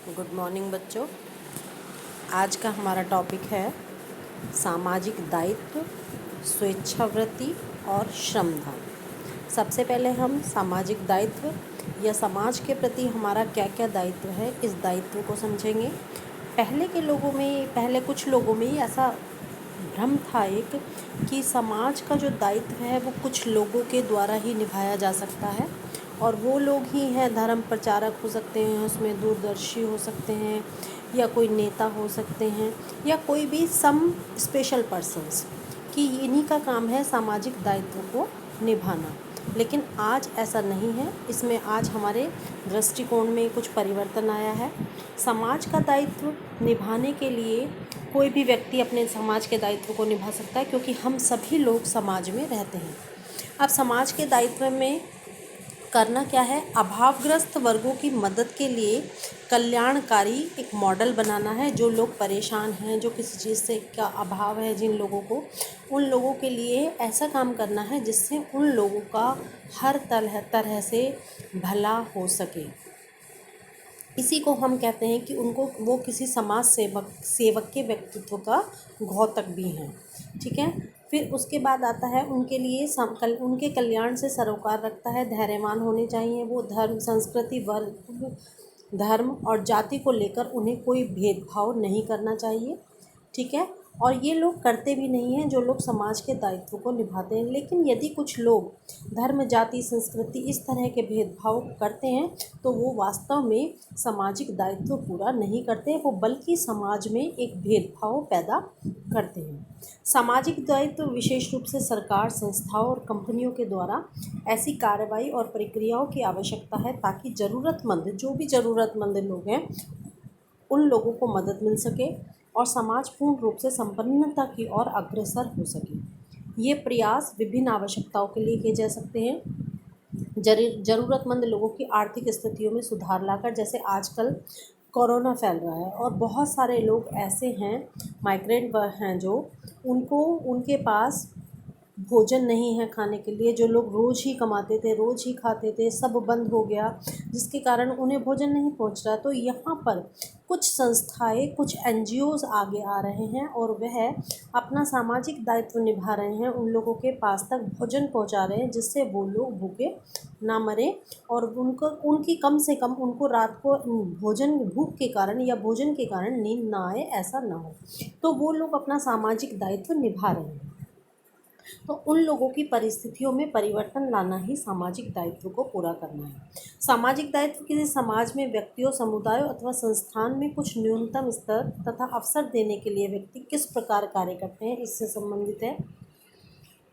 Good morning बच्चों। आज का हमारा टॉपिक है सामाजिक दायित्व, स्वेच्छावृत्ति और श्रमदान। सबसे पहले हम सामाजिक दायित्व या समाज के प्रति हमारा क्या क्या दायित्व है, इस दायित्व को समझेंगे। पहले कुछ लोगों में ऐसा भ्रम था एक कि समाज का जो दायित्व है वो कुछ लोगों के द्वारा ही निभाया जा सकता है और वो लोग ही हैं, धर्म प्रचारक हो सकते हैं, उसमें दूरदर्शी हो सकते हैं या कोई नेता हो सकते हैं या कोई भी सम स्पेशल पर्सन्स, कि इन्हीं का काम है सामाजिक दायित्व को निभाना। लेकिन आज ऐसा नहीं है। इसमें आज हमारे दृष्टिकोण में कुछ परिवर्तन आया है। समाज का दायित्व निभाने के लिए कोई भी व्यक्ति अपने समाज के दायित्व को निभा सकता है, क्योंकि हम सभी लोग समाज में रहते हैं। अब समाज के दायित्व में करना क्या है, अभावग्रस्त वर्गों की मदद के लिए कल्याणकारी एक मॉडल बनाना है। जो लोग परेशान हैं, जो किसी चीज़ से का अभाव है जिन लोगों को, उन लोगों के लिए ऐसा काम करना है जिससे उन लोगों का हर तरह से भला हो सके। इसी को हम कहते हैं कि उनको वो किसी समाज सेवक के व्यक्तित्व का घोतक भी हैं। ठीक है। फिर उसके बाद आता है उनके लिए उनके कल्याण से सरोकार रखता है, धैर्यवान होने चाहिए। वो धर्म, संस्कृति, वर्ग, धर्म और जाति को लेकर उन्हें कोई भेदभाव नहीं करना चाहिए। ठीक है। और ये लोग करते भी नहीं हैं, जो लोग समाज के दायित्व को निभाते हैं। लेकिन यदि कुछ लोग धर्म, जाति, संस्कृति इस तरह के भेदभाव करते हैं तो वो वास्तव में सामाजिक दायित्व पूरा नहीं करते, वो बल्कि समाज में एक भेदभाव पैदा करते हैं। सामाजिक दायित्व विशेष रूप से सरकार, संस्थाओं और कंपनियों के द्वारा ऐसी कार्रवाई और प्रक्रियाओं की आवश्यकता है ताकि जो भी ज़रूरतमंद लोग हैं उन लोगों को मदद मिल सके और समाज पूर्ण रूप से संपन्नता की ओर अग्रसर हो सके। ये प्रयास विभिन्न आवश्यकताओं के लिए किए जा सकते हैं। ज़रूरतमंद लोगों की आर्थिक स्थितियों में सुधार लाकर, जैसे आजकल कोरोना फैल रहा है और बहुत सारे लोग ऐसे हैं, माइग्रेंट हैं, जो उनके पास भोजन नहीं है खाने के लिए। जो लोग रोज़ ही कमाते थे, रोज़ ही खाते थे, सब बंद हो गया, जिसके कारण उन्हें भोजन नहीं पहुंच रहा। तो यहाँ पर कुछ संस्थाएं, कुछ एनजीओज़ आगे आ रहे हैं और वह अपना सामाजिक दायित्व निभा रहे हैं, उन लोगों के पास तक भोजन पहुंचा रहे हैं जिससे वो लोग भूखे ना मरे और उनकी कम से कम उनको रात को भूख के कारण या भोजन के कारण नींद ना आए, ऐसा ना हो। तो वो लोग अपना सामाजिक दायित्व निभा रहे हैं। तो उन लोगों की परिस्थितियों में परिवर्तन लाना ही सामाजिक दायित्व को पूरा करना है। सामाजिक दायित्व किसी समाज में व्यक्तियों, समुदायों अथवा संस्थान में कुछ न्यूनतम स्तर तथा अवसर देने के लिए व्यक्ति किस प्रकार कार्य करते हैं, इससे संबंधित है।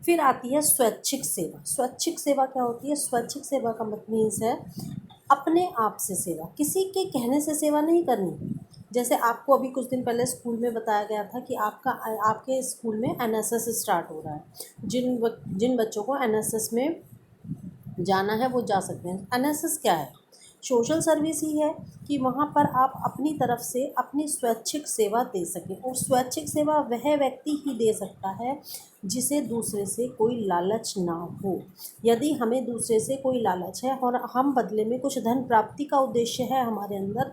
फिर आती है स्वैच्छिक सेवा। स्वैच्छिक सेवा क्या होती है? स्वैच्छिक सेवा का मीन्स है अपने आप से सेवा, किसी के कहने से सेवा नहीं करनी। जैसे आपको अभी कुछ दिन पहले स्कूल में बताया गया था कि आपके स्कूल में एनएसएस स्टार्ट हो रहा है। जिन बच्चों को एनएसएस में जाना है वो जा सकते हैं। एनएसएस क्या है? सोशल सर्विस ही है कि वहाँ पर आप अपनी तरफ से अपनी स्वैच्छिक सेवा दे सकें। और स्वैच्छिक सेवा वह व्यक्ति ही दे सकता है जिसे दूसरे से कोई लालच ना हो। यदि हमें दूसरे से कोई लालच है और हम बदले में कुछ धन प्राप्ति का उद्देश्य है हमारे अंदर,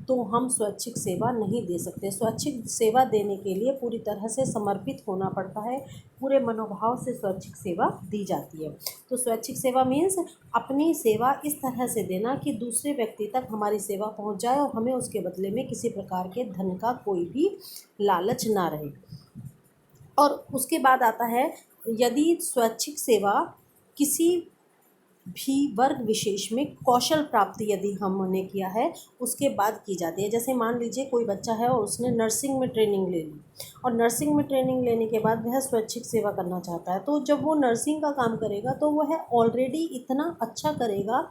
तो हम स्वैच्छिक सेवा नहीं दे सकते। स्वैच्छिक सेवा देने के लिए पूरी तरह से समर्पित होना पड़ता है, पूरे मनोभाव से स्वैच्छिक सेवा दी जाती है। तो स्वैच्छिक सेवा मीन्स अपनी सेवा इस तरह से देना कि दूसरे व्यक्ति तक हमारी सेवा पहुंच जाए और हमें उसके बदले में किसी प्रकार के धन का कोई भी लालच ना रहे। और उसके बाद आता है, यदि स्वैच्छिक सेवा किसी भी वर्ग विशेष में कौशल प्राप्ति यदि हमने किया है उसके बाद की जाती है। जैसे मान लीजिए कोई बच्चा है और उसने नर्सिंग में ट्रेनिंग ले ली और नर्सिंग में ट्रेनिंग लेने के बाद वह स्वैच्छिक सेवा करना चाहता है, तो जब वो नर्सिंग का काम करेगा तो वह ऑलरेडी इतना अच्छा करेगा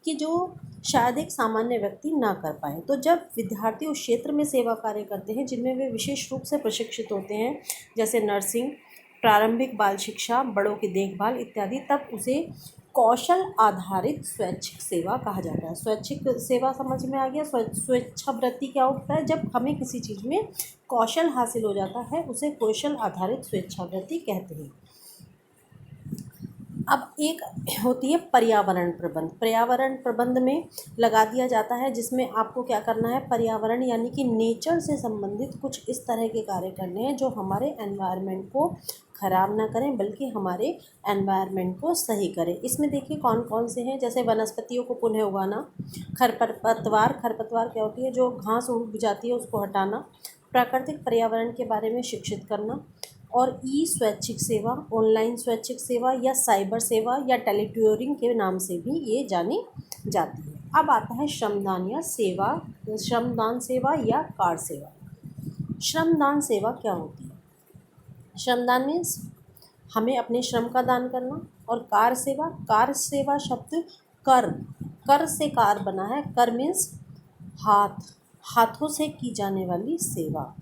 कि जो शायद एक सामान्य व्यक्ति ना कर पाए। तो जब विद्यार्थी उस क्षेत्र में सेवा कार्य करते हैं जिनमें वे विशेष रूप से प्रशिक्षित होते हैं, जैसे नर्सिंग, प्रारंभिक बाल शिक्षा, बड़ों की देखभाल इत्यादि, तब उसे कौशल आधारित स्वैच्छिक सेवा कहा जाता है। स्वैच्छिक सेवा समझ में आ गया। स्वेच्छावृत्ति क्या होता है? जब हमें किसी चीज़ में कौशल हासिल हो जाता है उसे कौशल आधारित स्वेच्छावृत्ति कहते हैं। अब एक होती है पर्यावरण प्रबंध। पर्यावरण प्रबंध में लगा दिया जाता है, जिसमें आपको क्या करना है, पर्यावरण यानी कि नेचर से संबंधित कुछ इस तरह के कार्य करने हैं जो हमारे एनवायरनमेंट को ख़राब ना करें बल्कि हमारे एनवायरनमेंट को सही करें। इसमें देखिए कौन कौन से हैं, जैसे वनस्पतियों को पुनः उगाना, खरपतवार खरपतवार क्या होती है, जो घास उग जाती है उसको हटाना, प्राकृतिक पर्यावरण के बारे में शिक्षित करना, और ई स्वैच्छिक सेवा, ऑनलाइन स्वैच्छिक सेवा या साइबर सेवा या टेलीट्यूरिंग के नाम से भी ये जानी जाती है। अब आता है श्रमदान या सेवा, श्रमदान सेवा या कार सेवा। श्रमदान सेवा क्या होती है? श्रमदान मीन्स हमें अपने श्रम का दान करना, और कार सेवा शब्द कर, कर से कार बना है। कर मीन्स हाथ, हाथों से की जाने वाली सेवा।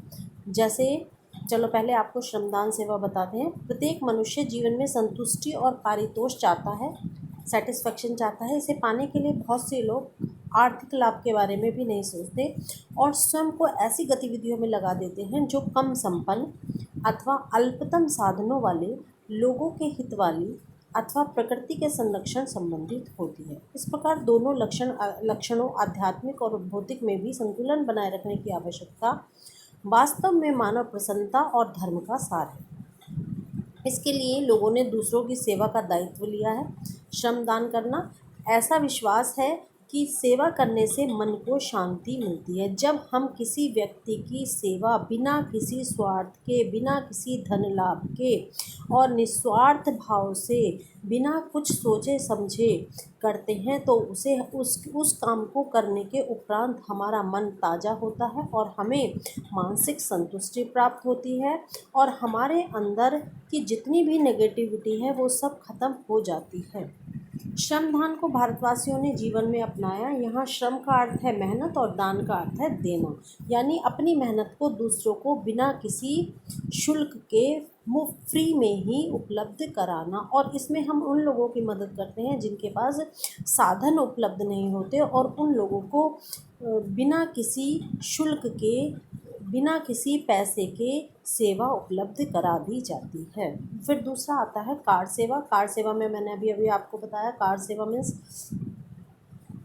जैसे चलो पहले आपको श्रमदान सेवा बताते हैं। प्रत्येक मनुष्य जीवन में संतुष्टि और पारितोष चाहता है, सेटिस्फेक्शन चाहता है। इसे पाने के लिए बहुत से लोग आर्थिक लाभ के बारे में भी नहीं सोचते और स्वयं को ऐसी गतिविधियों में लगा देते हैं जो कम संपन्न अथवा अल्पतम साधनों वाले लोगों के हित वाली अथवा प्रकृति के संरक्षण संबंधित होती है। इस प्रकार दोनों लक्षणों आध्यात्मिक और भौतिक में भी संतुलन बनाए रखने की आवश्यकता वास्तव में मानव प्रसन्नता और धर्म का सार है। इसके लिए लोगों ने दूसरों की सेवा का दायित्व लिया है। श्रमदान करना ऐसा विश्वास है कि सेवा करने से मन को शांति मिलती है। जब हम किसी व्यक्ति की सेवा बिना किसी स्वार्थ के, बिना किसी धन लाभ के और निस्वार्थ भाव से, बिना कुछ सोचे समझे करते हैं तो उस काम को करने के उपरांत हमारा मन ताज़ा होता है और हमें मानसिक संतुष्टि प्राप्त होती है और हमारे अंदर की जितनी भी नेगेटिविटी है वो सब खत्म हो जाती है। श्रमदान को भारतवासियों ने जीवन में अपनाया। यहाँ श्रम का अर्थ है मेहनत और दान का अर्थ है देना, यानी अपनी मेहनत को दूसरों को बिना किसी शुल्क के मुफ्त फ्री में ही उपलब्ध कराना। और इसमें हम उन लोगों की मदद करते हैं जिनके पास साधन उपलब्ध नहीं होते और उन लोगों को बिना किसी शुल्क के, बिना किसी पैसे के सेवा उपलब्ध करा दी जाती है। फिर दूसरा आता है कार सेवा। कार सेवा में मैंने अभी आपको बताया, कार सेवा मीन्स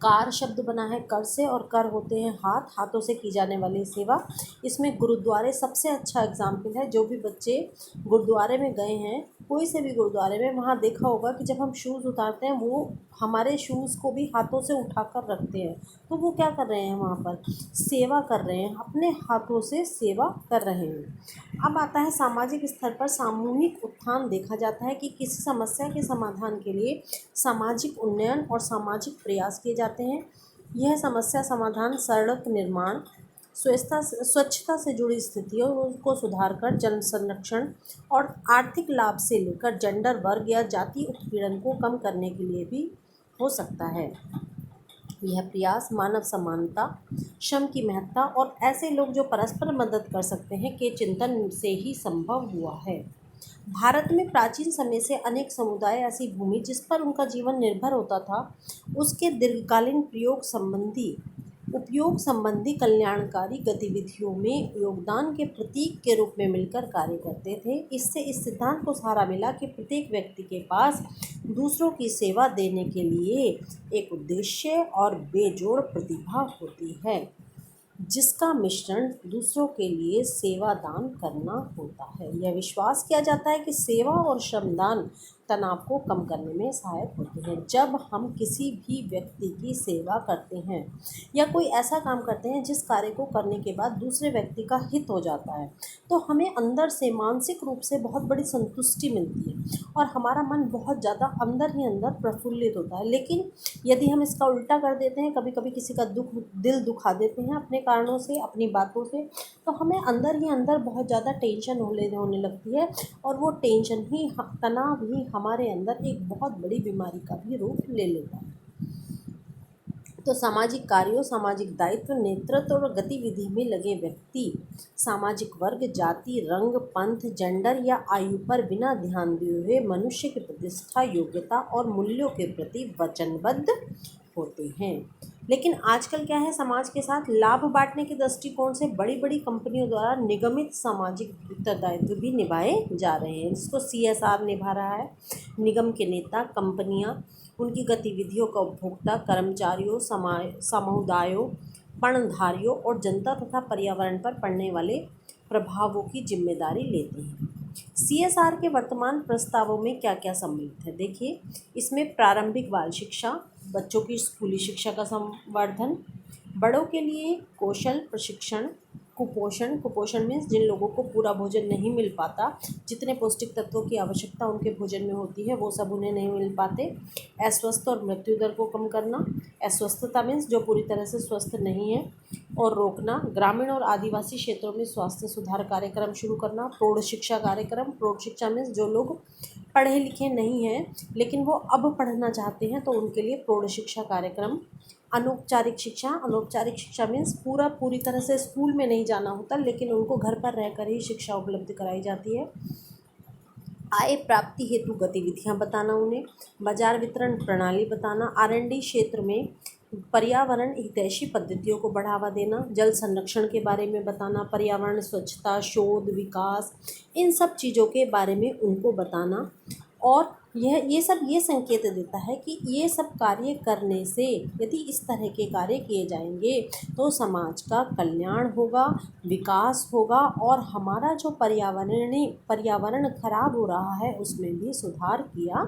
कार शब्द बना है कर से और कर होते हैं हाथ, हाथों से की जाने वाली सेवा। इसमें गुरुद्वारे सबसे अच्छा एग्जाम्पल है। जो भी बच्चे गुरुद्वारे में गए हैं, कोई से भी गुरुद्वारे में, वहाँ देखा होगा कि जब हम शूज़ उतारते हैं वो हमारे शूज़ को भी हाथों से उठाकर रखते हैं। तो वो क्या कर रहे हैं, वहाँ पर सेवा कर रहे हैं, अपने हाथों से सेवा कर रहे हैं। अब आता है सामाजिक स्तर पर सामूहिक उत्थान। देखा जाता है कि किसी समस्या के समाधान के लिए सामाजिक उन्नयन और सामाजिक प्रयास किए जाते हैं। यह समस्या समाधान सड़क निर्माण, स्वच्छता से जुड़ी स्थितियों को सुधार कर जन संरक्षण और आर्थिक लाभ से लेकर जेंडर, वर्ग या जाति उत्पीड़न को कम करने के लिए भी हो सकता है। यह प्रयास मानव समानता, श्रम की महत्ता और ऐसे लोग जो परस्पर मदद कर सकते हैं के चिंतन से ही संभव हुआ है। भारत में प्राचीन समय से अनेक समुदाय ऐसी भूमि जिस पर उनका जीवन निर्भर होता था, उसके दीर्घकालीन उपयोग संबंधी कल्याणकारी गतिविधियों में योगदान के प्रतीक के रूप में मिलकर कार्य करते थे। इससे इस सिद्धांत को सहारा मिला कि प्रत्येक व्यक्ति के पास दूसरों की सेवा देने के लिए एक उद्देश्य और बेजोड़ प्रतिभा होती है, जिसका मिश्रण दूसरों के लिए सेवा दान करना होता है। यह विश्वास किया जाता है कि सेवा और श्रमदान तनाव को कम करने में सहायक होते हैं। जब हम किसी भी व्यक्ति की सेवा करते हैं या कोई ऐसा काम करते हैं जिस कार्य को करने के बाद दूसरे व्यक्ति का हित हो जाता है, तो हमें अंदर से मानसिक रूप से बहुत बड़ी संतुष्टि मिलती है और हमारा मन बहुत ज़्यादा अंदर ही अंदर प्रफुल्लित होता है। लेकिन यदि हम इसका उल्टा कर देते हैं, कभी कभी किसी का दिल दुखा देते हैं अपने कारणों से, अपनी बातों से, तो हमें अंदर ही अंदर बहुत ज़्यादा टेंशन होने लगती है और वो टेंशन ही, तनाव ही हमारे अंदर एक बहुत बड़ी बीमारी का भी रूप ले लेता है। तो सामाजिक कार्यों, सामाजिक दायित्व, नेतृत्व और गतिविधि में लगे व्यक्ति सामाजिक वर्ग, जाति, रंग, पंथ, जेंडर या आयु पर बिना ध्यान दिए हुए मनुष्य की प्रतिष्ठा, योग्यता और मूल्यों के प्रति वचनबद्ध होते हैं। लेकिन आजकल क्या है, समाज के साथ लाभ बांटने के दृष्टिकोण से बड़ी बड़ी कंपनियों द्वारा निगमित सामाजिक उत्तरदायित्व भी निभाए जा रहे हैं, जिसको CSR निभा रहा है। निगम के नेता, कंपनियां, उनकी गतिविधियों का उपभोक्ता, कर्मचारियों, समुदायों, पणधारियों और जनता तथा पर्यावरण पर पड़ने वाले प्रभावों की जिम्मेदारी लेते हैं। CSR के वर्तमान प्रस्तावों में क्या क्या सम्मिलित है, देखिए। इसमें प्रारंभिक बाल शिक्षा, बच्चों की स्कूली शिक्षा का संवर्धन, बड़ों के लिए कौशल प्रशिक्षण, कुपोषण मीन्स जिन लोगों को पूरा भोजन नहीं मिल पाता, जितने पौष्टिक तत्वों की आवश्यकता उनके भोजन में होती है वो सब उन्हें नहीं मिल पाते। अस्वस्थ और मृत्यु दर को कम करना, अस्वस्थता मीन्स जो पूरी तरह से स्वस्थ नहीं है, और रोकना। ग्रामीण और आदिवासी क्षेत्रों में स्वास्थ्य सुधार कार्यक्रम शुरू करना। प्रौढ़ शिक्षा कार्यक्रम, प्रौढ़ शिक्षा मीन्स जो लोग पढ़े लिखे नहीं हैं लेकिन वो अब पढ़ना चाहते हैं तो उनके लिए प्रौढ़ शिक्षा कार्यक्रम। अनौपचारिक शिक्षा मीन्स पूरी तरह से स्कूल में नहीं जाना होता लेकिन उनको घर पर रहकर ही शिक्षा उपलब्ध कराई जाती है। आय प्राप्ति हेतु गतिविधियां बताना उन्हें। बाजार वितरण प्रणाली बताना। R&D क्षेत्र में पर्यावरण हितैषी पद्धतियों को बढ़ावा देना। जल संरक्षण के बारे में बताना। पर्यावरण स्वच्छता, शोध, विकास, इन सब चीज़ों के बारे में उनको बताना। और ये सब ये संकेत देता है कि ये सब कार्य करने से, यदि इस तरह के कार्य किए जाएंगे तो समाज का कल्याण होगा, विकास होगा और हमारा जो पर्यावरण खराब हो रहा है उसमें भी सुधार किया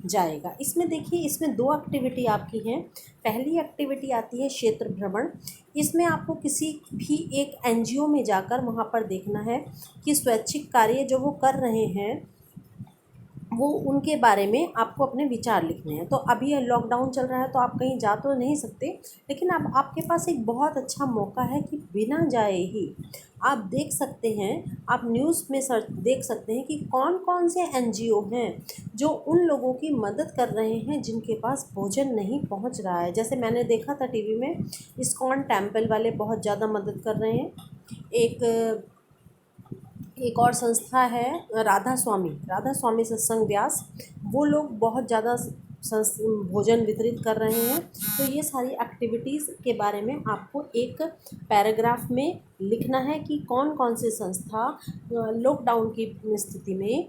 जाएगा। इसमें देखिए, इसमें 2 एक्टिविटी आपकी हैं। पहली एक्टिविटी आती है क्षेत्र भ्रमण। इसमें आपको किसी भी एक NGO में जाकर वहाँ पर देखना है कि स्वैच्छिक कार्य जो वो कर रहे हैं वो उनके बारे में आपको अपने विचार लिखने हैं। तो अभी लॉकडाउन चल रहा है तो आप कहीं जा तो नहीं सकते, लेकिन अब आपके पास एक बहुत अच्छा मौका है कि बिना जाए ही आप देख सकते हैं, आप न्यूज़ में सर्च देख सकते हैं कि कौन कौन से NGO हैं जो उन लोगों की मदद कर रहे हैं जिनके पास भोजन नहीं पहुंच रहा है। जैसे मैंने देखा था टीवी में, इस्कॉन टेम्पल वाले बहुत ज़्यादा मदद कर रहे हैं। एक और संस्था है राधा स्वामी सत्संग व्यास, वो लोग बहुत ज़्यादा भोजन वितरित कर रहे हैं। तो ये सारी एक्टिविटीज़ के बारे में आपको एक पैराग्राफ में लिखना है कि कौन कौन सी संस्था लॉकडाउन की स्थिति में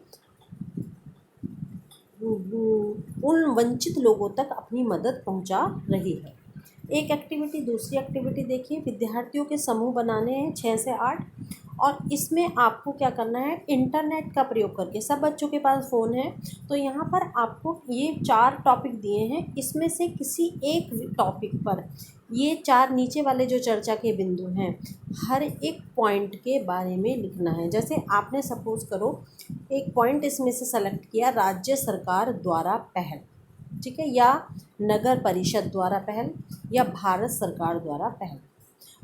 उन वंचित लोगों तक अपनी मदद पहुंचा रही है। एक एक्टिविटी, दूसरी एक्टिविटी देखिए, विद्यार्थियों के समूह बनाने हैं 6 से 8, और इसमें आपको क्या करना है, इंटरनेट का प्रयोग करके। सब बच्चों के पास फ़ोन है तो यहाँ पर आपको ये 4 टॉपिक दिए हैं, इसमें से किसी एक टॉपिक पर ये 4 नीचे वाले जो चर्चा के बिंदु हैं हर एक पॉइंट के बारे में लिखना है। जैसे आपने सपोज़ करो एक पॉइंट इसमें से सेलेक्ट किया, राज्य सरकार द्वारा पहल, ठीक है, या नगर परिषद द्वारा पहल, या भारत सरकार द्वारा पहल।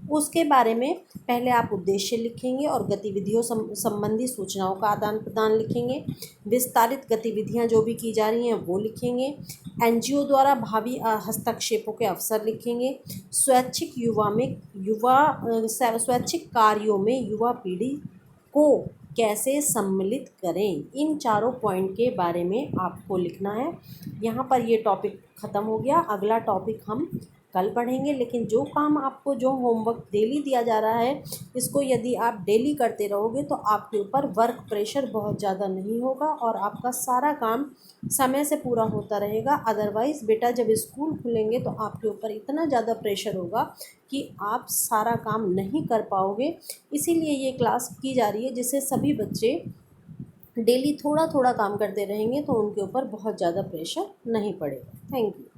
उसके बारे में पहले आप उद्देश्य लिखेंगे और गतिविधियों संबंधी सूचनाओं का आदान प्रदान लिखेंगे। विस्तारित गतिविधियां जो भी की जा रही हैं वो लिखेंगे। NGO द्वारा भावी हस्तक्षेपों के अवसर लिखेंगे। स्वैच्छिक कार्यों में युवा पीढ़ी को कैसे सम्मिलित करें, इन 4 पॉइंट के बारे में आपको लिखना है। यहाँ पर ये टॉपिक ख़त्म हो गया। अगला टॉपिक हम कल पढ़ेंगे, लेकिन जो काम आपको, जो होमवर्क डेली दिया जा रहा है, इसको यदि आप डेली करते रहोगे तो आपके ऊपर वर्क प्रेशर बहुत ज़्यादा नहीं होगा और आपका सारा काम समय से पूरा होता रहेगा। अदरवाइज़ बेटा जब स्कूल खुलेंगे तो आपके ऊपर इतना ज़्यादा प्रेशर होगा कि आप सारा काम नहीं कर पाओगे। इसीलिए ये क्लास की जा रही है जिससे सभी बच्चे डेली थोड़ा थोड़ा काम करते रहेंगे तो उनके ऊपर बहुत ज़्यादा प्रेशर नहीं पड़ेगा। Thank you.